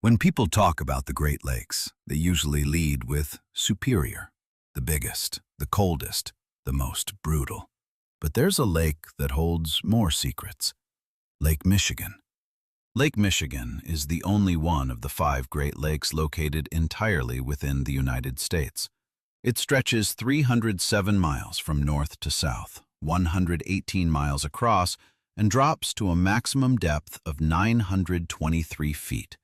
When people talk about the Great Lakes, they usually lead with superior, the biggest, the coldest, the most brutal. But there's a lake that holds more secrets. Lake Michigan. Lake Michigan is the only one of the 5 Great Lakes located entirely within the United States. It stretches 307 miles from north to south, 118 miles across, and drops to a maximum depth of 923 feet.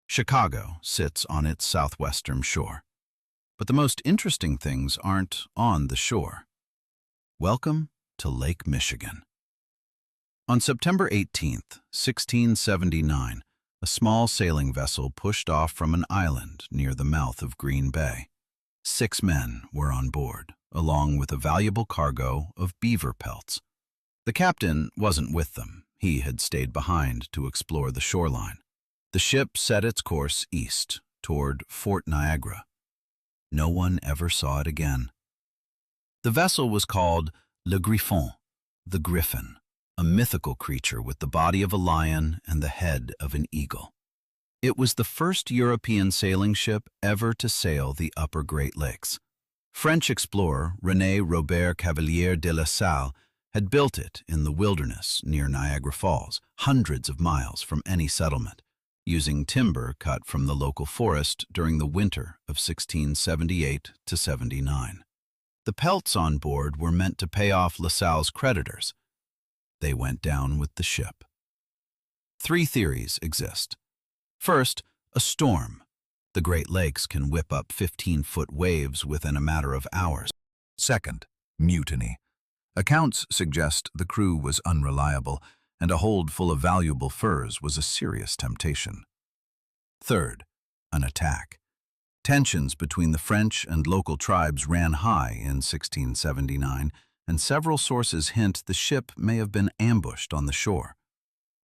Chicago sits on its southwestern shore. But the most interesting things aren't on the shore. Welcome to Lake Michigan. On September 18, 1679, a small sailing vessel pushed off from an island near the mouth of Green Bay. 6 men were on board, along with a valuable cargo of beaver pelts. The captain wasn't with them. He had stayed behind to explore the shoreline. The ship set its course east, toward Fort Niagara. No one ever saw it again. The vessel was called Le Griffon, the Griffin, a mythical creature with the body of a lion and the head of an eagle. It was the first European sailing ship ever to sail the upper Great Lakes. French explorer René Robert Cavelier de la Salle had built it in the wilderness near Niagara Falls, hundreds of miles from any settlement, using timber cut from the local forest during the winter of 1678 to 79. The pelts on board were meant to pay off La Salle's creditors. They went down with the ship. 3 theories exist. First, a storm. The Great Lakes can whip up 15-foot waves within a matter of hours. Second, mutiny. Accounts suggest the crew was unreliable, and a hold full of valuable furs was a serious temptation. Third, an attack. Tensions between the French and local tribes ran high in 1679, and several sources hint the ship may have been ambushed on the shore.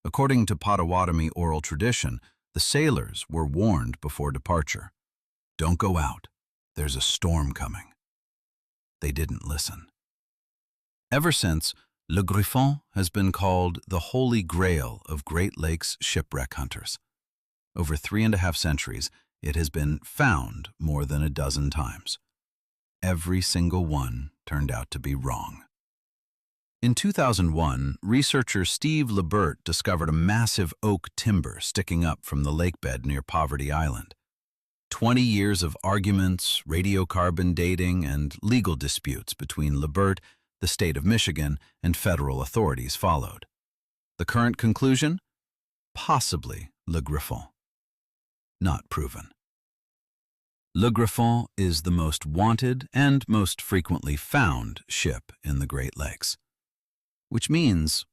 According to Potawatomi oral tradition, the sailors were warned before departure. Don't go out. There's a storm coming. They didn't listen. Ever since, Le Griffon has been called the Holy Grail of Great Lakes shipwreck hunters. Over 3.5 centuries, it has been found more than a dozen times. Every single one turned out to be wrong. In 2001, researcher Steve Lebert discovered a massive oak timber sticking up from the lakebed near Poverty Island. 20 years of arguments, radiocarbon dating, and legal disputes between Lebert, the state of Michigan, and federal authorities followed. The current conclusion? Possibly Le Griffon. Not proven. Le Griffon is the most wanted and most frequently found ship in the Great Lakes, which means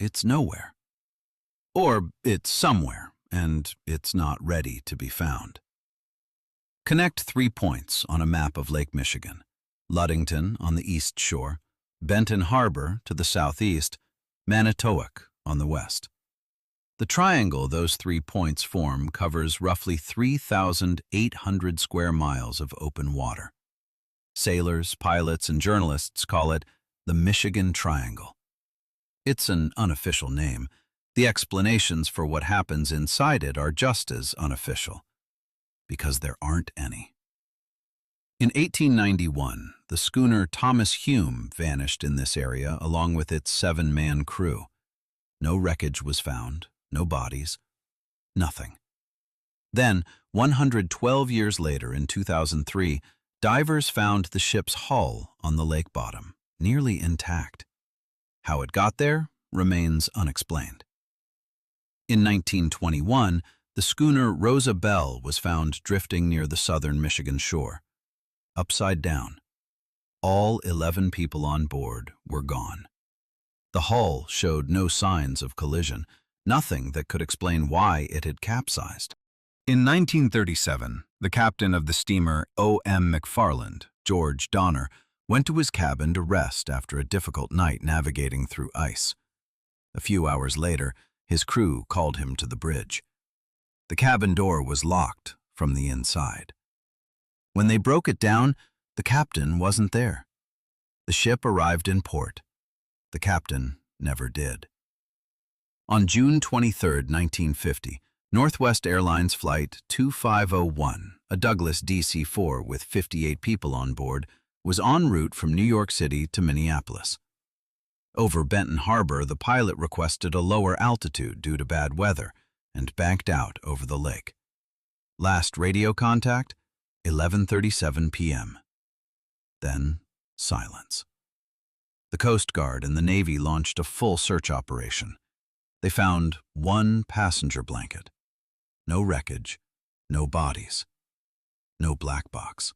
it's nowhere. Or it's somewhere, and it's not ready to be found. Connect 3 points on a map of Lake Michigan: Ludington on the east shore, Benton Harbor to the southeast, Manitowoc on the west. The triangle those 3 points form covers roughly 3,800 square miles of open water. Sailors, pilots, and journalists call it the Michigan Triangle. It's an unofficial name. The explanations for what happens inside it are just as unofficial, because there aren't any. In 1891, the schooner Thomas Hume vanished in this area along with its 7-man crew. No wreckage was found, no bodies, nothing. Then, 112 years later in 2003, divers found the ship's hull on the lake bottom, nearly intact. How it got there remains unexplained. In 1921, the schooner Rosa Belle was found drifting near the southern Michigan shore. Upside down. All 11 people on board were gone. The hull showed no signs of collision, nothing that could explain why it had capsized. In 1937, the captain of the steamer O.M. McFarland, George Donner, went to his cabin to rest after a difficult night navigating through ice. A few hours later, his crew called him to the bridge. The cabin door was locked from the inside. When they broke it down, the captain wasn't there. The ship arrived in port. The captain never did. On June 23, 1950, Northwest Airlines Flight 2501, a Douglas DC-4 with 58 people on board, was en route from New York City to Minneapolis. Over Benton Harbor, the pilot requested a lower altitude due to bad weather and banked out over the lake. Last radio contact, 11:37 p.m. Then, silence. The Coast Guard and the Navy launched a full search operation. They found one passenger blanket. No wreckage, no bodies, no black box.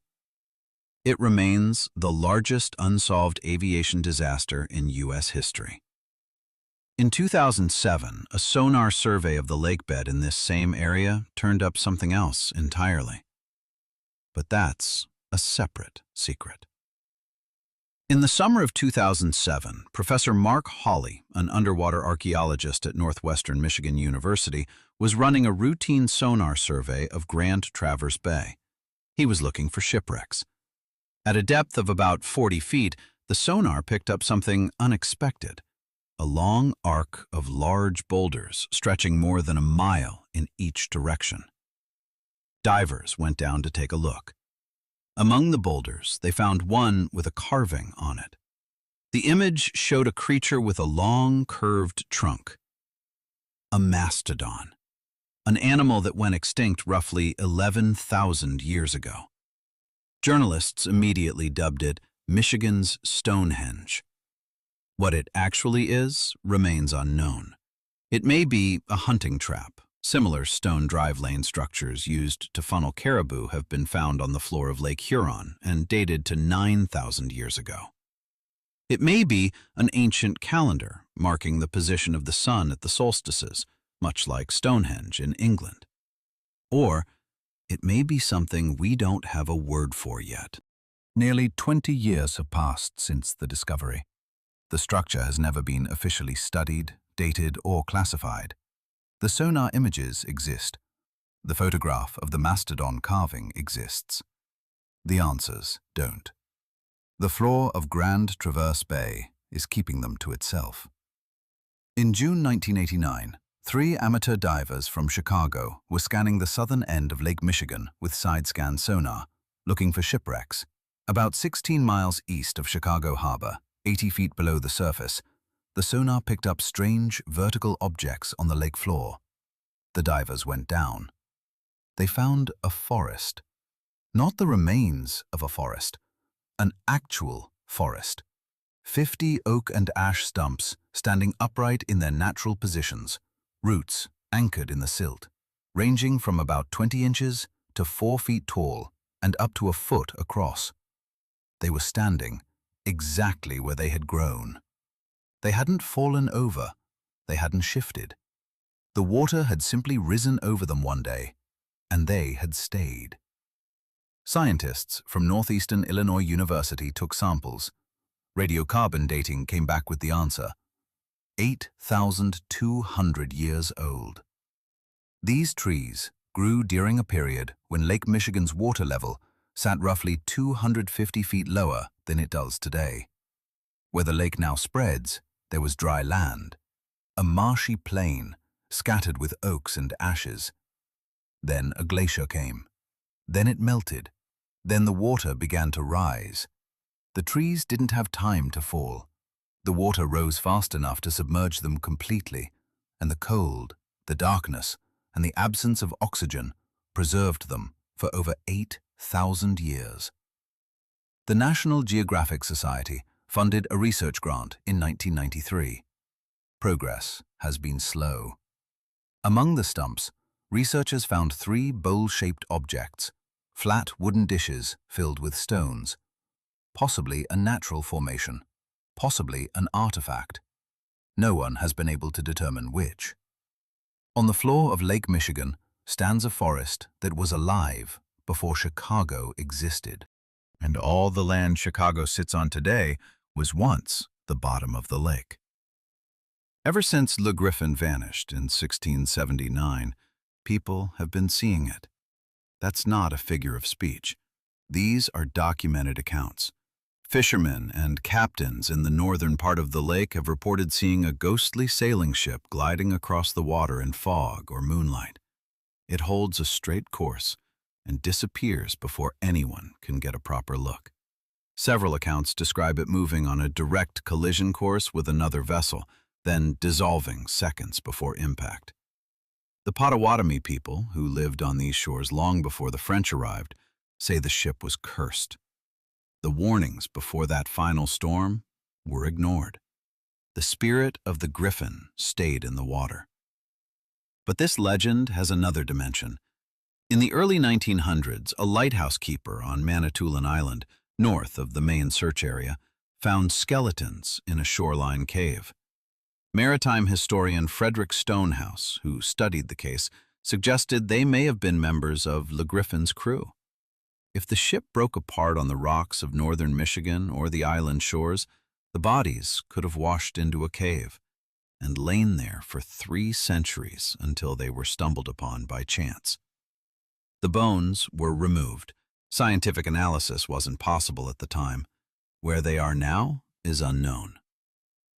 It remains the largest unsolved aviation disaster in U.S. history. In 2007, a sonar survey of the lakebed in this same area turned up something else entirely. But that's a separate secret. In the summer of 2007, Professor Mark Hawley, an underwater archaeologist at Northwestern Michigan University, was running a routine sonar survey of Grand Traverse Bay. He was looking for shipwrecks. At a depth of about 40 feet, the sonar picked up something unexpected, a long arc of large boulders stretching more than a mile in each direction. Divers went down to take a look. Among the boulders, they found one with a carving on it. The image showed a creature with a long, curved trunk. A mastodon, an animal that went extinct roughly 11,000 years ago. Journalists immediately dubbed it Michigan's Stonehenge. What it actually is remains unknown. It may be a hunting trap. Similar stone drive lane structures used to funnel caribou have been found on the floor of Lake Huron and dated to 9,000 years ago. It may be an ancient calendar marking the position of the sun at the solstices, much like Stonehenge in England. Or it may be something we don't have a word for yet. Nearly 20 years have passed since the discovery. The structure has never been officially studied, dated, or classified. The sonar images exist. The photograph of the mastodon carving exists. The answers don't. The floor of Grand Traverse Bay is keeping them to itself. In June 1989, 3 amateur divers from Chicago were scanning the southern end of Lake Michigan with side-scan sonar, looking for shipwrecks. About 16 miles east of Chicago Harbor, 80 feet below the surface, the sonar picked up strange vertical objects on the lake floor. The divers went down. They found a forest. Not the remains of a forest, an actual forest. 50 oak and ash stumps standing upright in their natural positions, roots anchored in the silt, ranging from about 20 inches to 4 feet tall and up to a foot across. They were standing exactly where they had grown. They hadn't fallen over, they hadn't shifted. The water had simply risen over them one day, and they had stayed. Scientists from Northeastern Illinois University took samples. Radiocarbon dating came back with the answer: 8,200 years old. These trees grew during a period when Lake Michigan's water level sat roughly 250 feet lower than it does today. Where the lake now spreads, there was dry land, a marshy plain scattered with oaks and ashes. Then a glacier came. Then it melted. Then the water began to rise. The trees didn't have time to fall. The water rose fast enough to submerge them completely, and the cold, the darkness, and the absence of oxygen preserved them for over 8,000 years. The National Geographic Society funded a research grant in 1993. Progress has been slow. Among the stumps, researchers found 3 bowl-shaped objects, flat wooden dishes filled with stones, possibly a natural formation, possibly an artifact. No one has been able to determine which. On the floor of Lake Michigan stands a forest that was alive before Chicago existed. And all the land Chicago sits on today was once the bottom of the lake. Ever since Le Griffin vanished in 1679, people have been seeing it. That's not a figure of speech. These are documented accounts. Fishermen and captains in the northern part of the lake have reported seeing a ghostly sailing ship gliding across the water in fog or moonlight. It holds a straight course and disappears before anyone can get a proper look. Several accounts describe it moving on a direct collision course with another vessel, then dissolving seconds before impact. The Potawatomi people, who lived on these shores long before the French arrived, say the ship was cursed. The warnings before that final storm were ignored. The spirit of the griffin stayed in the water. But this legend has another dimension. In the early 1900s, a lighthouse keeper on Manitowoc Island, north of the main search area, found skeletons in a shoreline cave. Maritime historian Frederick Stonehouse, who studied the case, suggested they may have been members of Le Griffin's crew. If the ship broke apart on the rocks of northern Michigan or the island shores, the bodies could have washed into a cave and lain there for 3 centuries until they were stumbled upon by chance. The bones were removed. Scientific analysis wasn't possible at the time. Where they are now is unknown.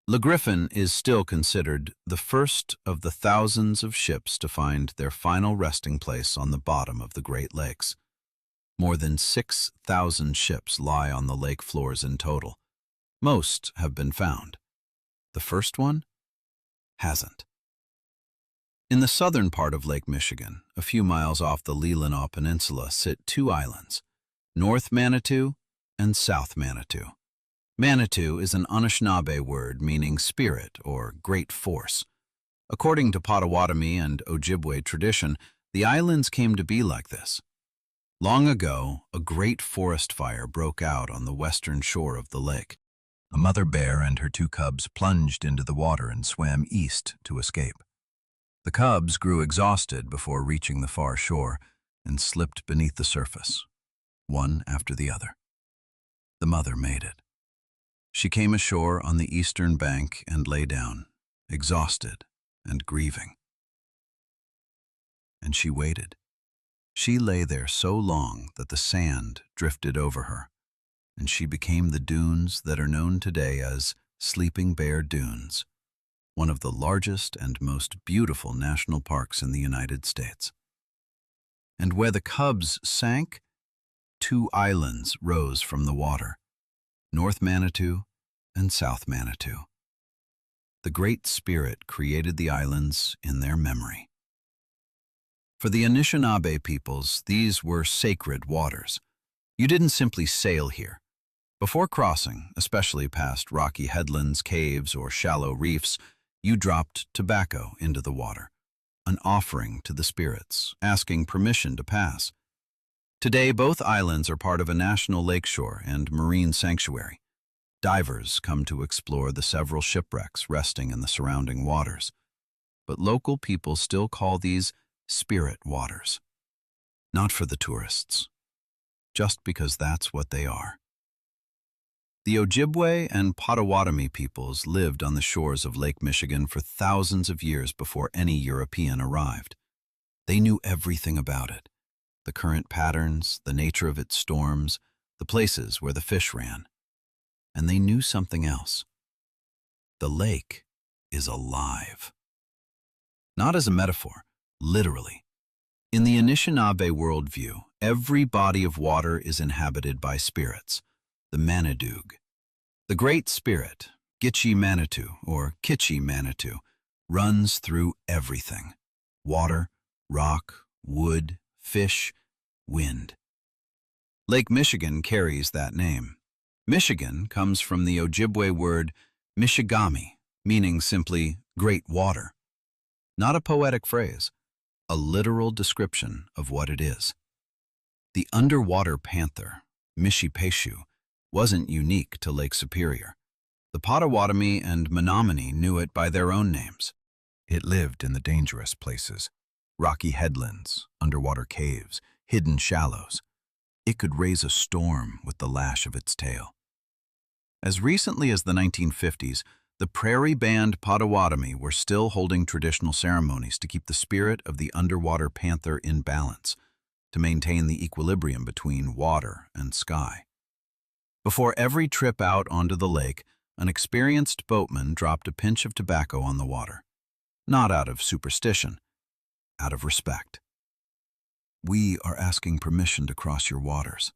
Le Griffin is still considered the first of the thousands of ships to find their final resting place on the bottom of the Great Lakes. More than 6,000 ships lie on the lake floors in total. Most have been found. The first one hasn't. In the southern part of Lake Michigan, a few miles off the Leelanau Peninsula, sit 2 islands, North Manitou and South Manitou. Manitou is an Anishinaabe word meaning spirit or great force. According to Potawatomi and Ojibwe tradition, the islands came to be like this. Long ago, a great forest fire broke out on the western shore of the lake. A mother bear and her 2 cubs plunged into the water and swam east to escape. The cubs grew exhausted before reaching the far shore and slipped beneath the surface, one after the other. The mother made it. She came ashore on the eastern bank and lay down, exhausted and grieving. And she waited. She lay there so long that the sand drifted over her, and she became the dunes that are known today as Sleeping Bear Dunes, one of the largest and most beautiful national parks in the United States. And where the cubs sank, 2 islands rose from the water, North Manitou and South Manitou. The Great Spirit created the islands in their memory. For the Anishinaabe peoples, these were sacred waters. You didn't simply sail here. Before crossing, especially past rocky headlands, caves, or shallow reefs, you dropped tobacco into the water, an offering to the spirits, asking permission to pass. Today, both islands are part of a national lakeshore and marine sanctuary. Divers come to explore the several shipwrecks resting in the surrounding waters. But local people still call these spirit waters. Not for the tourists, just because that's what they are. The Ojibwe and Potawatomi peoples lived on the shores of Lake Michigan for thousands of years before any European arrived. They knew everything about it, the current patterns, the nature of its storms, the places where the fish ran. And they knew something else. The lake is alive. Not as a metaphor, literally. In the Anishinaabe worldview, every body of water is inhabited by spirits, the Manitowoc. The Great Spirit, Gitche Manitou or Kitchi Manitou, runs through everything: water, rock, wood, fish, wind. Lake Michigan carries that name. Michigan comes from the Ojibwe word Michigami, meaning simply great water. Not a poetic phrase, a literal description of what it is. The underwater panther, Mishipeshu, wasn't unique to Lake Superior. The Potawatomi and Menominee knew it by their own names. It lived in the dangerous places, rocky headlands, underwater caves, hidden shallows. It could raise a storm with the lash of its tail. As recently as the 1950s, the prairie band Potawatomi were still holding traditional ceremonies to keep the spirit of the underwater panther in balance, to maintain the equilibrium between water and sky. Before every trip out onto the lake, an experienced boatman dropped a pinch of tobacco on the water, not out of superstition, out of respect. We are asking permission to cross your waters.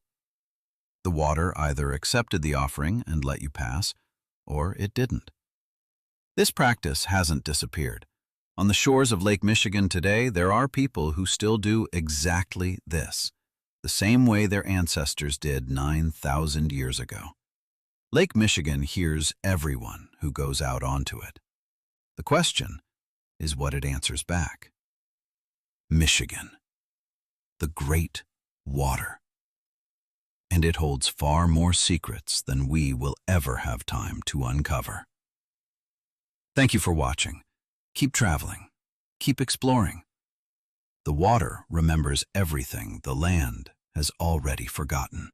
The water either accepted the offering and let you pass, or it didn't. This practice hasn't disappeared. On the shores of Lake Michigan today, there are people who still do exactly this, the same way their ancestors did 9,000 years ago. Lake Michigan hears everyone who goes out onto it. The question is what it answers back. Michigan, the great water. And it holds far more secrets than we will ever have time to uncover. Thank you for watching. Keep traveling. Keep exploring. The water remembers everything the land has already forgotten.